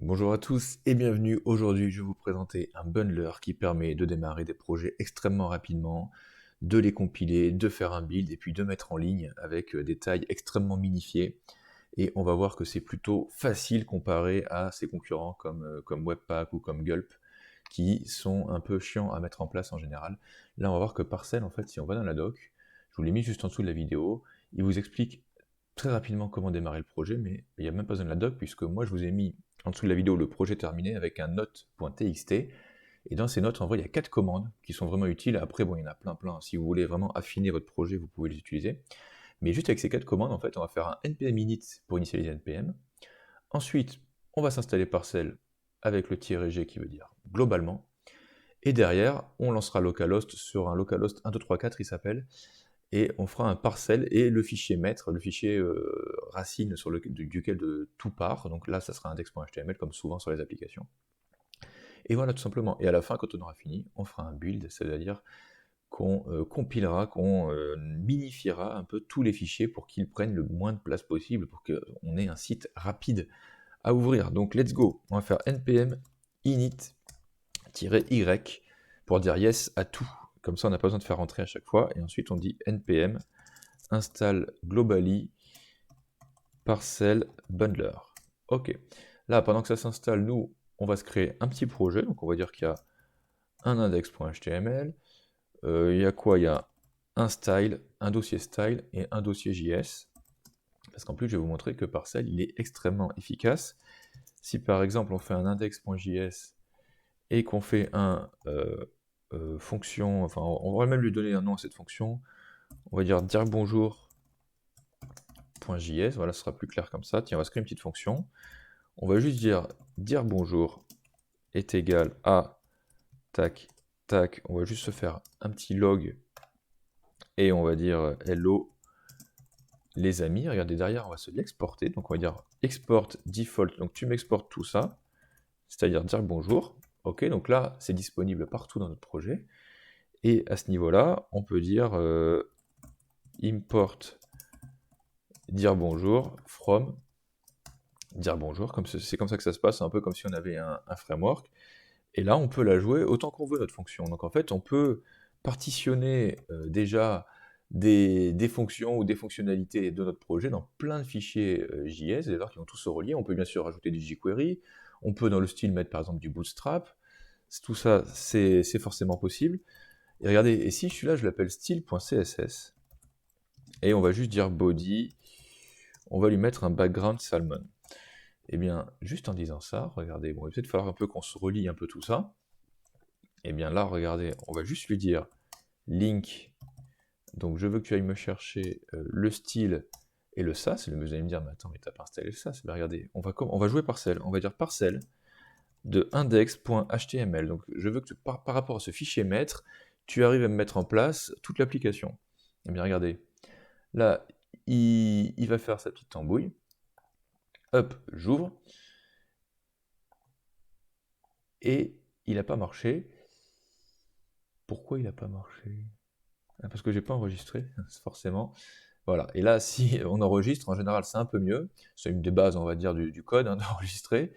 Bonjour à tous et bienvenue. Aujourd'hui, je vais vous présenter un bundler qui permet de démarrer des projets extrêmement rapidement, de les compiler, de faire un build et puis de mettre en ligne avec des tailles extrêmement minifiées. Et on va voir que c'est plutôt facile comparé à ses concurrents comme Webpack ou comme Gulp qui sont un peu chiants à mettre en place en général. Là, on va voir que Parcel, en fait, si on va dans la doc, je vous l'ai mis juste en dessous de la vidéo, il vous explique très rapidement comment démarrer le projet, mais il n'y a même pas besoin de la doc, puisque moi je vous ai mis en dessous de la vidéo le projet terminé avec un note.txt, et dans ces notes, en vrai, il y a 4 commandes qui sont vraiment utiles. Après, bon, il y en a plein. Si vous voulez vraiment affiner votre projet, vous pouvez les utiliser. Mais juste avec ces 4 commandes, en fait, on va faire un npm init pour initialiser npm. Ensuite, on va s'installer Parcel avec le -g qui veut dire globalement. Et derrière, on lancera localhost sur un localhost 1234, il s'appelle, et on fera un parcel et le fichier maître, le fichier racine duquel tout part. Donc là, ça sera index.html comme souvent sur les applications. Et voilà, tout simplement. Et à la fin, quand on aura fini, on fera un build, c'est-à-dire qu'on compilera, qu'on minifiera un peu tous les fichiers pour qu'ils prennent le moins de place possible, pour qu'on ait un site rapide à ouvrir. Donc let's go, on va faire npm init-y pour dire yes à tout. Comme ça, on n'a pas besoin de faire rentrer à chaque fois. Et ensuite, on dit npm install globally parcel bundler. Ok. Là, pendant que ça s'installe, nous, on va se créer un petit projet. Donc, on va dire qu'il y a un index.html. Il y a quoi? Il y a un style, un dossier style et un dossier JS. Parce qu'en plus, je vais vous montrer que Parcel, il est extrêmement efficace. Si par exemple, on fait un index.js et qu'on fait un fonction, enfin, on va même lui donner un nom à cette fonction. On va dire bonjour.js, voilà, ce sera plus clair comme ça. Tiens, on va se créer une petite fonction. On va juste dire bonjour est égal à tac, tac. On va juste se faire un petit log et on va dire hello les amis. Regardez derrière, on va se l'exporter. Donc on va dire export default. Donc tu m'exportes tout ça, c'est-à-dire dire bonjour. Ok, donc là c'est disponible partout dans notre projet. Et à ce niveau-là, on peut dire import dire bonjour from dire bonjour. C'est comme ça que ça se passe, un peu comme si on avait un framework. Et là, on peut la jouer autant qu'on veut, notre fonction. Donc en fait, on peut partitionner déjà des fonctions ou des fonctionnalités de notre projet dans plein de fichiers JS, d'ailleurs qui vont tous se relier. On peut bien sûr rajouter du jQuery, on peut dans le style mettre par exemple du Bootstrap. Tout ça, c'est forcément possible. Et regardez, et si celui-là, je l'appelle style.css, et on va juste dire body, on va lui mettre un background salmon. Et bien, juste en disant ça, regardez, bon, il va peut-être falloir un peu qu'on se relie un peu tout ça. Et bien là, regardez, on va juste lui dire link, donc je veux que tu ailles me chercher le style et le sas. Et vous allez me dire, mais attends, mais t'as pas installé le sas. Ben regardez, on va jouer parcel, on va dire parcel de index.html. Donc je veux que par rapport à ce fichier maître, tu arrives à me mettre en place toute l'application. Et bien regardez, là, il va faire sa petite tambouille. Hop, j'ouvre. Et il n'a pas marché. Pourquoi il n'a pas marché? Parce que j'ai pas enregistré, forcément. Voilà. Et là, si on enregistre, en général, c'est un peu mieux. C'est une des bases, on va dire, du code, hein, d'enregistrer.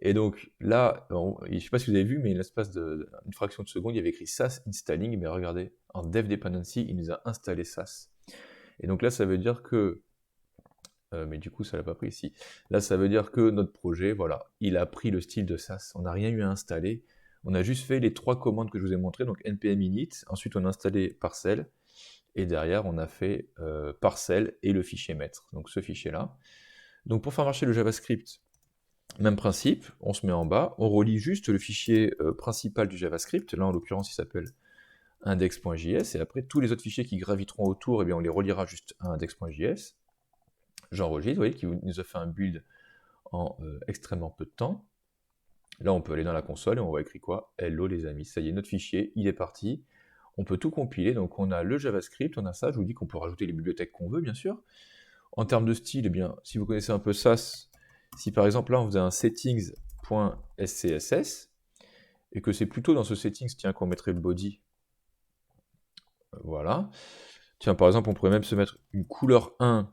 Et donc là, je ne sais pas si vous avez vu, mais l'espace d'une fraction de seconde, il y avait écrit SAS installing. Mais regardez, en dev dependency, il nous a installé SAS. Et donc là, ça veut dire que, mais du coup, ça l'a pas pris ici. Là, ça veut dire que notre projet, voilà, il a pris le style de SAS. On n'a rien eu à installer. On a juste fait les 3 commandes que je vous ai montrées, donc npm init. Ensuite, on a installé parcel. Et derrière, on a fait parcel et le fichier maître, donc ce fichier-là. Donc pour faire marcher le JavaScript, même principe, on se met en bas, on relie juste le fichier principal du JavaScript, là en l'occurrence il s'appelle index.js, et après tous les autres fichiers qui graviteront autour, eh bien, on les reliera juste à index.js. J'enregistre, vous voyez qu'il nous a fait un build en extrêmement peu de temps. Là on peut aller dans la console et on voit écrit quoi? Hello les amis, ça y est, notre fichier, il est parti. On peut tout compiler, donc on a le JavaScript, on a ça, je vous dis qu'on peut rajouter les bibliothèques qu'on veut, bien sûr. En termes de style, eh bien, si vous connaissez un peu SAS, si par exemple là on faisait un settings.scss, et que c'est plutôt dans ce settings, tiens, qu'on mettrait le body, voilà. Tiens, par exemple, on pourrait même se mettre une couleur 1,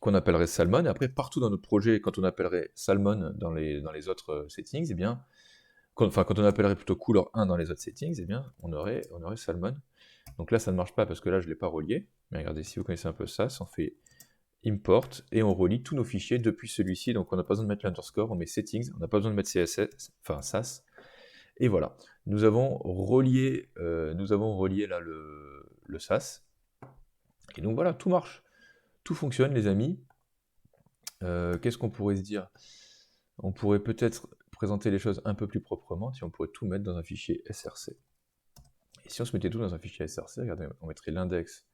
qu'on appellerait Salmon, et après, partout dans notre projet, quand on appellerait Salmon dans les autres settings, eh bien, quand on appellerait plutôt couleur 1 dans les autres settings, eh bien, on aurait Salmon. Donc là, ça ne marche pas parce que là, je ne l'ai pas relié. Mais regardez, si vous connaissez un peu ça, on fait import et on relie tous nos fichiers depuis celui-ci. Donc on n'a pas besoin de mettre l'underscore, on met settings, on n'a pas besoin de mettre CSS, enfin SAS. Et voilà, nous avons relié là le SAS. Et donc voilà, tout marche. Tout fonctionne, les amis. Qu'est-ce qu'on pourrait se dire? On pourrait peut-être présenter les choses un peu plus proprement si on pourrait tout mettre dans un fichier SRC. Et si on se mettait tout dans un fichier SRC, regardez, on mettrait l'index,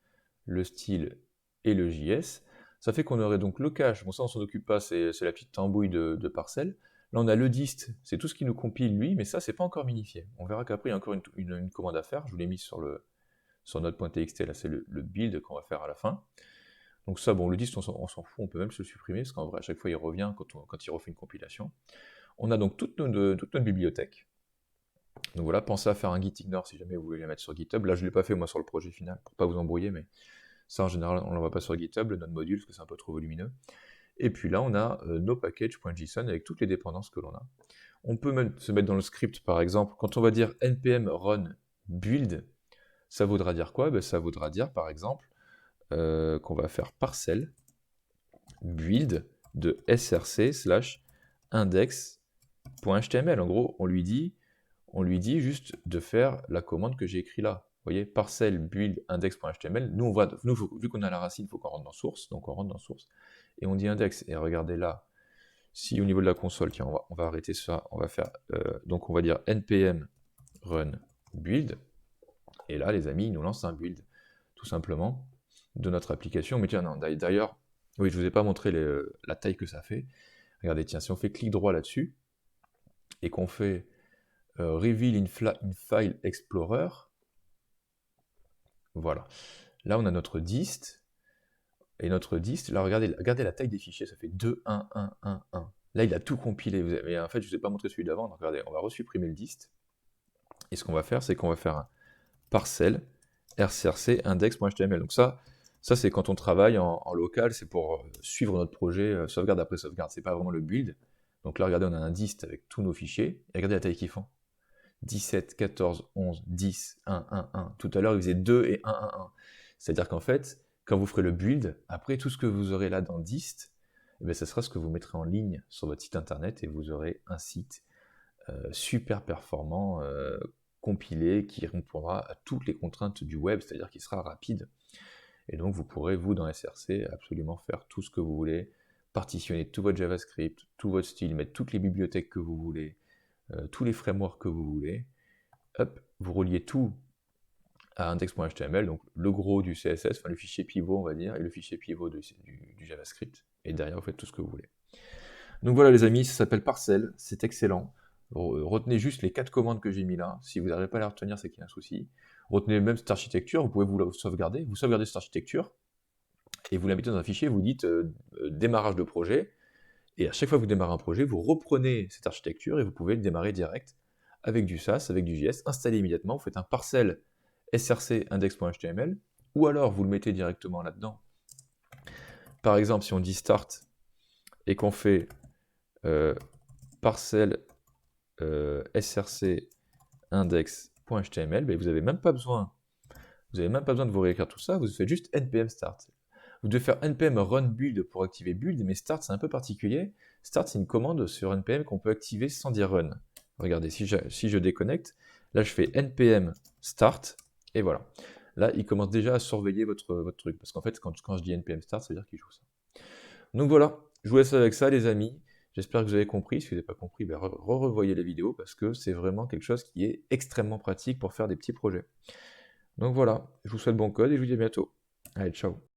le style et le JS. Ça fait qu'on aurait donc le cache, bon ça on s'en occupe pas, c'est la petite tambouille de parcelles. Là on a le dist, c'est tout ce qui nous compile lui, mais ça c'est pas encore minifié. On verra qu'après il y a encore une commande à faire, je vous l'ai mis sur notre.txt, là c'est le build qu'on va faire à la fin. Donc ça, bon, le dist on s'en fout, on peut même se le supprimer, parce qu'en vrai à chaque fois il revient quand il refait une compilation. On a donc toute notre bibliothèque. Donc voilà, pensez à faire un git ignore si jamais vous voulez la mettre sur GitHub. Là je ne l'ai pas fait moi sur le projet final, pour pas vous embrouiller, mais ça en général on ne l'envoie pas sur GitHub, le node module, parce que c'est un peu trop volumineux. Et puis là on a nos packages.json avec toutes les dépendances que l'on a. On peut même se mettre dans le script par exemple, quand on va dire npm run build, ça voudra dire quoi? Ben, ça voudra dire par exemple qu'on va faire parcelle build de src slash index.html. En gros, on lui dit juste de faire la commande que j'ai écrite là. Vous voyez, parcelle build index.html. Nous, vu qu'on a la racine, il faut qu'on rentre dans source, donc on rentre dans source. Et on dit index. Et regardez là, si au niveau de la console, tiens, on va arrêter ça, on va faire, donc on va dire npm run build. Et là, les amis, il nous lance un build, tout simplement, de notre application. Mais tiens, non, d'ailleurs, oui, je ne vous ai pas montré la taille que ça fait. Regardez, tiens, si on fait clic droit là-dessus, et qu'on fait Reveal in File Explorer, voilà. Là, on a notre dist, et notre dist, là, regardez la taille des fichiers, ça fait 2, 1, 1, 1, 1. Là, il a tout compilé. Mais en fait, je ne vous ai pas montré celui d'avant, donc regardez, on va resupprimer le dist, et ce qu'on va faire, c'est qu'on va faire un parcelle rcrc index.html. Donc ça c'est quand on travaille en local, c'est pour suivre notre projet sauvegarde après sauvegarde, c'est pas vraiment le build. Donc là, regardez, on a un dist avec tous nos fichiers, et regardez la taille qu'ils font. 17, 14, 11, 10, 1, 1, 1. Tout à l'heure, il faisait 2 et 1, 1, 1. C'est-à-dire qu'en fait, quand vous ferez le build, après tout ce que vous aurez là dans dist, eh bien, ça sera ce que vous mettrez en ligne sur votre site internet, et vous aurez un site super performant, compilé, qui répondra à toutes les contraintes du web, c'est-à-dire qu'il sera rapide. Et donc vous pourrez, vous, dans SRC, absolument faire tout ce que vous voulez, partitionner tout votre JavaScript, tout votre style, mettre toutes les bibliothèques que vous voulez, tous les frameworks que vous voulez. Hop, vous reliez tout à index.html, donc le gros du CSS, enfin le fichier pivot, on va dire, et le fichier pivot du JavaScript. Et derrière, vous faites tout ce que vous voulez. Donc voilà les amis, ça s'appelle Parcelle, c'est excellent. Retenez juste les 4 commandes que j'ai mis là. Si vous n'arrivez pas à les retenir, c'est qu'il y a un souci. Retenez même cette architecture, vous pouvez vous sauvegardez cette architecture, et vous la mettez dans un fichier, vous dites démarrage de projet, et à chaque fois que vous démarrez un projet, vous reprenez cette architecture, et vous pouvez le démarrer direct, avec du SAS, avec du JS, installé immédiatement, vous faites un parcelle src index.html, ou alors vous le mettez directement là-dedans. Par exemple, si on dit start, et qu'on fait parcelle src index.html, ben vous n'avez même pas besoin de vous réécrire tout ça, vous faites juste npm start. Vous devez faire npm run build pour activer build, mais start c'est un peu particulier. Start c'est une commande sur npm qu'on peut activer sans dire run. Regardez, si je déconnecte, là je fais npm start, et voilà. Là il commence déjà à surveiller votre truc, parce qu'en fait quand je dis npm start, ça veut dire qu'il joue ça. Donc voilà, je vous laisse avec ça les amis. J'espère que vous avez compris. Si vous n'avez pas compris, ben revoyez les vidéos parce que c'est vraiment quelque chose qui est extrêmement pratique pour faire des petits projets. Donc voilà, je vous souhaite bon code et je vous dis à bientôt. Allez, ciao.